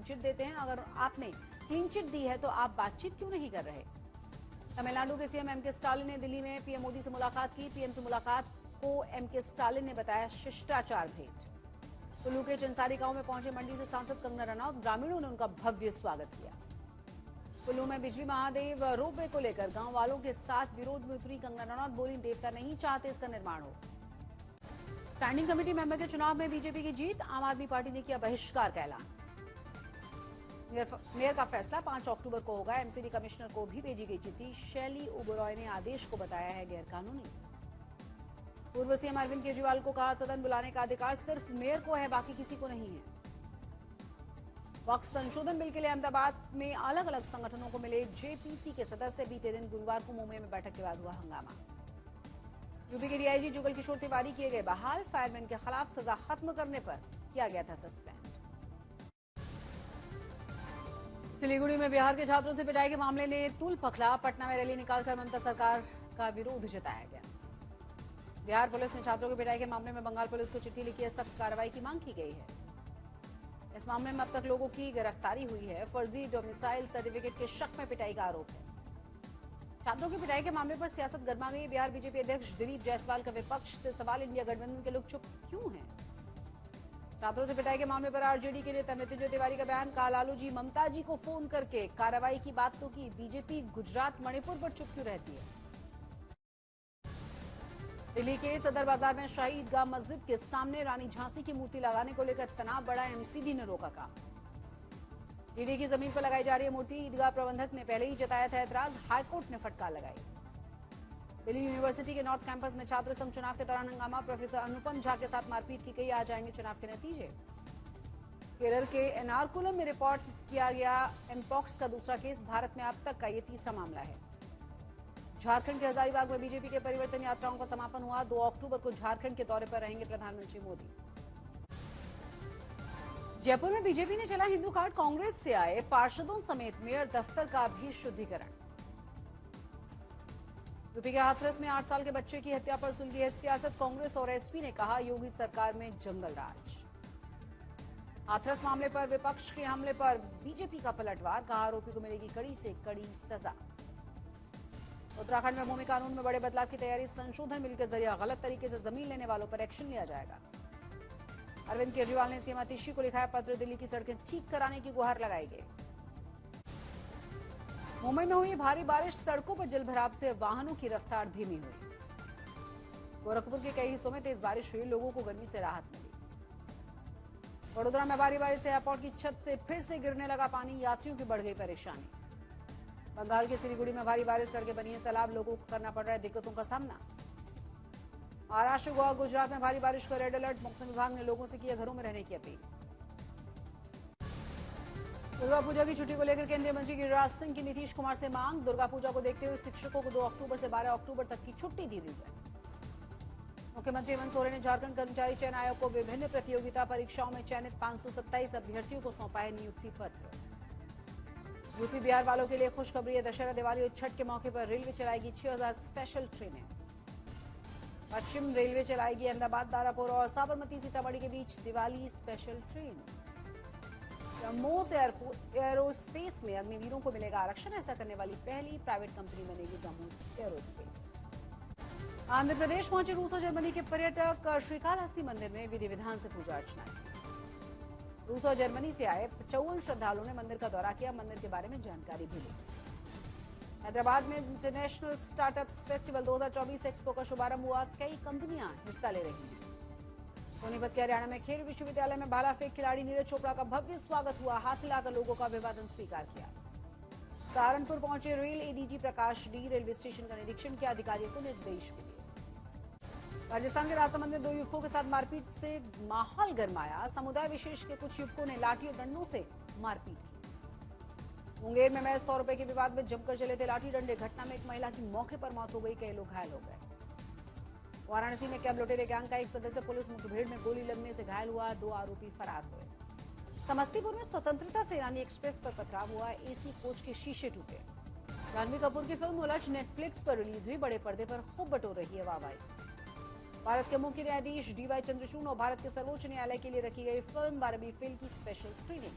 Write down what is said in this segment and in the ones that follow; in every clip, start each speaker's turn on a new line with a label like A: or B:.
A: Chit देते हैं। अगर आपने क्लीन चिट दी है तो आप बातचीत क्यों नहीं कर रहे? तमिलनाडु के सीएम एमके स्टालिन ने दिल्ली में पीएम मोदी से मुलाकात की। पीएम से मुलाकात को एमके स्टालिन ने बताया शिष्टाचार भेंट। कुल्लू के चंसारी गांव में पहुंचे मंडी से सांसद कंगना रनौत। ग्रामीणों ने उनका भव्य स्वागत किया। कुल्लू में बिजली महादेव रोपवे को लेकर गांव वालों के साथ विरोध में उतरी कंगना रनौत। बोली, देवता नहीं चाहते इसका निर्माण हो। स्टैंडिंग कमेटी मेंबर के चुनाव में बीजेपी की जीत। आम आदमी पार्टी ने किया बहिष्कार का ऐलान। मेयर का फैसला 5 अक्टूबर को होगा। एमसीडी कमिश्नर को भी भेजी गई चिट्ठी। शैली ओबरॉय ने आदेश को बताया है गैरकानूनी। पूर्व सीएम अरविंद केजरीवाल को कहा, सदन बुलाने का अधिकार सिर्फ मेयर को है, बाकी किसी को नहीं है। वक्फ संशोधन बिल के लिए अहमदाबाद में अलग अलग संगठनों को मिले जेपीसी के सदस्य। बीते दिन गुरुवार को मुंबई में बैठक के बाद हुआ हंगामा। यूपी के डीआईजी जुगल किशोर तिवारी किए गए बहाल। फायरमैन के खिलाफ सजा खत्म करने पर किया गया था सस्पेंड। सिलीगुड़ी में बिहार के छात्रों से पिटाई के मामले ने तूल पकड़ा। पटना में रैली निकालकर ममता सरकार का विरोध जताया गया। बिहार पुलिस ने छात्रों की पिटाई के मामले में बंगाल पुलिस को चिट्ठी लिखी है। सख्त कार्रवाई की मांग की गई है। इस मामले में अब तक लोगों की गिरफ्तारी हुई है। फर्जी डोमिसाइल सर्टिफिकेट के शक में पिटाई का आरोप है। छात्रों की पिटाई के मामले पर सियासत गर्मा गई। बिहार बीजेपी अध्यक्ष दिलीप जायसवाल का विपक्ष से सवाल, इंडिया गठबंधन के लोग चुप क्यों हैं? छात्रों से पिटाई के मामले पर आरजेडी के नेता मृत्युंजय तिवारी का बयान। कहा, लालू जी ममता जी को फोन करके कार्रवाई की बात तो की, बीजेपी गुजरात मणिपुर पर चुप क्यों रहती है? दिल्ली के सदर बाजार में शहीद गाह मस्जिद के सामने रानी झांसी की मूर्ति लगाने को लेकर तनाव बढ़ा। एमसीडी ने रोका काम। ईडी की जमीन पर लगाई जा रही है मूर्ति। ईदगाह प्रबंधक ने पहले ही जताया था एतराज। हाईकोर्ट ने फटकार लगाई। दिल्ली यूनिवर्सिटी के नॉर्थ कैंपस में छात्र संघ चुनाव के दौरान हंगामा। प्रोफेसर अनुपम झा के साथ मारपीट की गई। आज आएंगे चुनाव के नतीजे। केरल के एर्नाकुलम में रिपोर्ट किया गया एमपॉक्स का दूसरा केस। भारत में अब तक का ये तीसरा मामला है। झारखंड के हजारीबाग में बीजेपी के परिवर्तन यात्राओं का समापन हुआ। 2 अक्टूबर को झारखंड के दौरे पर रहेंगे प्रधानमंत्री मोदी। जयपुर में बीजेपी ने चला हिंदू कार्ड। कांग्रेस से आए पार्षदों समेत मेयर दफ्तर का भी शुद्धिकरण। यूपी के हाथरस में 8 साल के बच्चे की हत्या पर सुलगी है सियासत। कांग्रेस और एसपी ने कहा, योगी सरकार में जंगल राज। हाथरस मामले पर विपक्ष के हमले पर बीजेपी का पलटवार। कहा, आरोपी को मिलेगी कड़ी से कड़ी सजा। उत्तराखंड में भूमि कानून में बड़े बदलाव की तैयारी। संशोधन बिल के जरिए गलत तरीके से जमीन लेने वालों पर एक्शन लिया जाएगा। अरविंद केजरीवाल ने सीएम आतिशी को लिखा है पत्र। दिल्ली की सड़कें ठीक कराने की गुहार लगाई गई। मुंबई में हुई भारी बारिश। सड़कों पर जलभराव से वाहनों की रफ्तार धीमी हुई। गोरखपुर के कई हिस्सों में तेज बारिश हुई। लोगों को गर्मी से राहत मिली। वडोदरा में भारी बारिश से एयरपोर्ट की छत से फिर से गिरने लगा पानी। यात्रियों की बढ़ गई परेशानी। बंगाल के सिलीगुड़ी में भारी बारिश। सड़कें बनी है सैलाब। लोगों को करना पड़ रहा है दिक्कतों का सामना। महाराष्ट्र, गोवा, गुजरात में भारी बारिश का रेड अलर्ट। मौसम विभाग ने लोगों से किया घरों में रहने की अपील। दुर्गा पूजा की छुट्टी को लेकर केंद्रीय मंत्री गिरिराज सिंह की नीतीश कुमार से मांग। दुर्गा पूजा को देखते हुए शिक्षकों को 2 अक्टूबर से 12 अक्टूबर तक की छुट्टी दी जाए। मुख्यमंत्री हेमंत सोरेन ने झारखंड कर्मचारी चयन आयोग को विभिन्न प्रतियोगिता परीक्षाओं में चयनित 527 अभ्यर्थियों को सौंपा है नियुक्ति पत्र। यूपी बिहार वालों के लिए खुशखबरी है। दशहरा, दिवाली और छठ के मौके पर रेलवे चलाएगी 6000 स्पेशल ट्रेनें। पश्चिम रेलवे चलाएगी अहमदाबाद, दानापुर और साबरमती सीतामढ़ी के बीच Diwali special train. BrahMos aerospace में अग्निवीरों को मिलेगा आरक्षण। ऐसा करने वाली पहली प्राइवेट कंपनी बनेगी ब्रह्मोस एरोस्पेस। आंध्र प्रदेश पहुंचे रूस और जर्मनी के पर्यटक। श्रीकालहस्ती मंदिर में विधि विधान से पूजा अर्चना की। रूस और जर्मनी से आए 54 श्रद्धालुओं ने मंदिर का दौरा किया। मंदिर के बारे में जानकारी भी ली। हैदराबाद में इंटरनेशनल स्टार्टअप्स फेस्टिवल 2024 एक्सपो का शुभारंभ हुआ। कई कंपनियां हिस्सा ले रही हैं। सोनीपत के हरियाणा में खेल विश्वविद्यालय में भाला फेंक खिलाड़ी नीरज चोपड़ा का भव्य स्वागत हुआ। हाथ हिलाकर लोगों का अभिवादन स्वीकार किया। सहारनपुर पहुंचे रेल एडीजी प्रकाश डी। रेलवे स्टेशन का निरीक्षण किया। अधिकारियों को निर्देश भी दिए। राजस्थान के राजसमंद में 2 युवकों के साथ मारपीट से माहौल गरमाया। समुदाय विशेष के कुछ युवकों ने लाठी और डंडों से मारपीट की। मुंगेर में महज 100 रुपए के विवाद में जमकर चले थे लाठी डंडे। घटना में एक महिला की मौके पर मौत हो गई। कई लोग घायल हो गए। वाराणसी में कैब लुटेरे गैंग का एक सदस्य पुलिस मुठभेड़ में गोली लगने से घायल हुआ। 2 आरोपी फरार हुए। समस्तीपुर में स्वतंत्रता सेनानी एक्सप्रेस पर पथराव हुआ। एसी कोच के शीशे टूटे। रणबीर कपूर की फिल्म उलझ नेटफ्लिक्स पर रिलीज हुई। बड़े पर्दे पर खूब बटोर रही है वाहवाही। भारत के मुख्य न्यायाधीश डीवाई चंद्रचूड़ और भारत के सर्वोच्च न्यायालय के लिए रखी गई फिल्म 12वीं फेल की स्पेशल स्क्रीनिंग।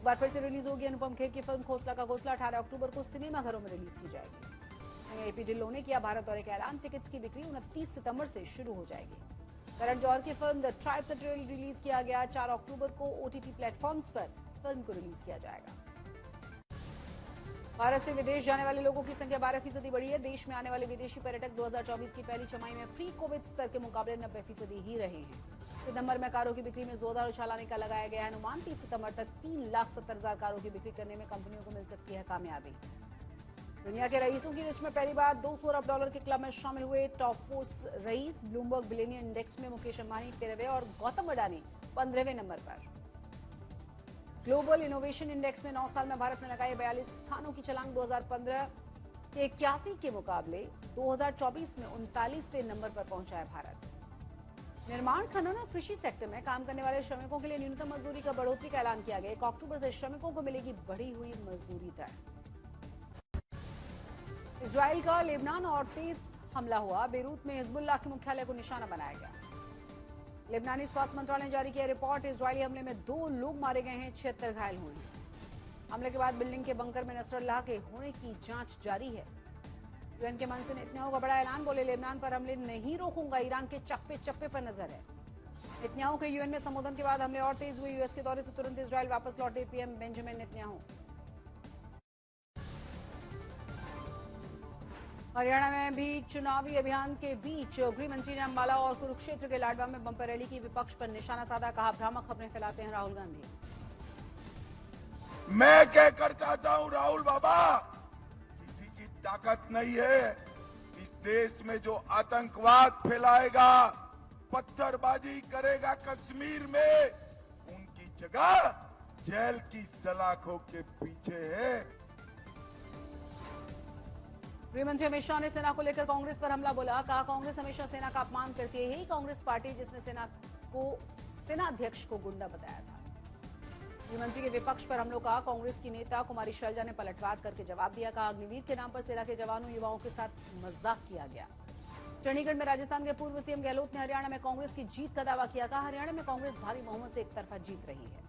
A: एक बार फिर से रिलीज होगी अनुपम खेर की फिल्म खोसला का घोंसला। 18 अक्टूबर को सिनेमाघरों में रिलीज की जाएगी। एपी ढिल्लों ने किया भारत दौरे का ऐलान। टिकट्स की बिक्री 29 सितंबर से शुरू हो जाएगी। करण जौहर की film the tribe the trail release किया गया। 4 अक्टूबर को ओटीटी प्लेटफॉर्म्स पर फिल्म को रिलीज किया जाएगा। भारत से विदेश जाने वाले लोगों की संख्या 12% बढ़ी है। देश में आने वाले विदेशी पर्यटक 2024 की पहली छमाही में प्री कोविड स्तर के मुकाबले 90% ही रहे हैं। सितंबर में कारों की बिक्री में जोरदार उछाल आने का लगाया गया है अनुमान। 30 सितंबर तक 3,70,000 कारों की बिक्री करने में कंपनियों को मिल सकती है कामयाबी। दुनिया के रईसों की लिस्ट में पहली बार $200 अरब के क्लब में शामिल हुए top 4 rice. Bloomberg billionaire index में मुकेश अंबानी 13वें और गौतम अडानी 15वें नंबर पर। ग्लोबल इनोवेशन इंडेक्स में 9 साल में भारत ने लगाए 42 स्थानों की छलांग। 2015 के 81 के मुकाबले 2024 में 39वें नंबर पर पहुंचा है भारत। निर्माण, खनन और कृषि सेक्टर में काम करने वाले श्रमिकों के लिए न्यूनतम मजदूरी का बढ़ोतरी का ऐलान किया गया। 1 अक्टूबर से श्रमिकों को मिलेगी बढ़ी हुई मजदूरी दर। इजराइल का लेबनान और तेज हमला हुआ। बेरूत में हिजबुल्लाह के मुख्यालय को निशाना बनाया गया। लेबनानी स्वास्थ्य मंत्रालय ने जारी किया रिपोर्ट। इजरायली हमले में 2 लोग मारे गए हैं, 76 घायल हुए हैं। हमले के बाद बिल्डिंग के बंकर में नसरल्लाह के होने की जांच जारी है। यूएन के मंत्री नेतन्याहू का बड़ा ऐलान। बोले, लेबनान पर हमले नहीं रोकूंगा। ईरान के चप्पे चप्पे पर नजर है। नेतन्याहू के यूएन में संबोधन के बाद हमले और तेज हुए। यूएस के दौरे से तुरंत इजराइल वापस लौटे पीएम बेंजामिन नेतन्याहू। हरियाणा में भी चुनावी अभियान के बीच गृह मंत्री ने अंबाला और कुरुक्षेत्र के लाडवा में बंपर रैली की। विपक्ष पर निशाना साधा। कहा, भ्रामक खबरें फैलाते हैं राहुल गांधी।
B: मैं कहकर चाहता हूं राहुल बाबा, किसी की ताकत नहीं है इस देश में जो आतंकवाद फैलाएगा, पत्थरबाजी करेगा कश्मीर में, उनकी जगह जेल की सलाखों के पीछे है।
A: गृहमंत्री अमित शाह ने सेना को लेकर कांग्रेस पर हमला बोला। कहा, कांग्रेस हमेशा सेना का अपमान करती है। यही कांग्रेस पार्टी जिसने सेना अध्यक्ष को गुंडा बताया था। गृहमंत्री के विपक्ष पर हमलों का कांग्रेस की नेता कुमारी शैलजा ने पलटवार करके जवाब दिया। कहा, अग्निवीर के नाम पर सेना के जवानों युवाओं के साथ मजाक किया गया। चंडीगढ़ में राजस्थान के पूर्व सीएम गहलोत ने हरियाणा में कांग्रेस की जीत का दावा किया। कहा, हरियाणा में कांग्रेस भारी बहुमत से एकतरफा जीत रही है।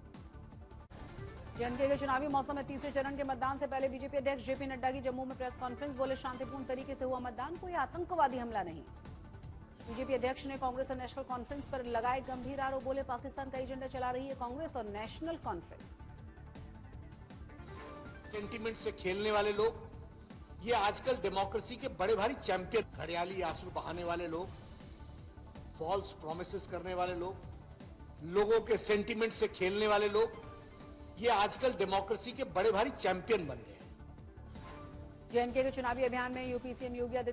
A: जेएनके के चुनावी मौसम में तीसरे चरण के मतदान से पहले बीजेपी अध्यक्ष जेपी नड्डा की जम्मू में प्रेस कॉन्फ्रेंस। बोले, शांतिपूर्ण तरीके से हुआ मतदान, कोई आतंकवादी हमला नहीं। बीजेपी अध्यक्ष ने कांग्रेस और नेशनल कॉन्फ्रेंस पर लगाए गंभीर आरोप। बोले, पाकिस्तान का एजेंडा चला रही है कांग्रेस और नेशनल कॉन्फ्रेंस।
C: सेंटिमेंट से खेलने वाले लोग, ये आजकल डेमोक्रेसी के बड़े भारी चैंपियन, घड़ियाली आंसू बहाने वाले लोग, फॉल्स प्रोमिसेस करने वाले लोग, लोगों के सेंटिमेंट से खेलने वाले लोग, ये आजकल डेमोक्रेसी के बड़े भारी चैंपियन बन गए हैं।
A: जेएनके के चुनावी अभियान में यूपी सीएम योगी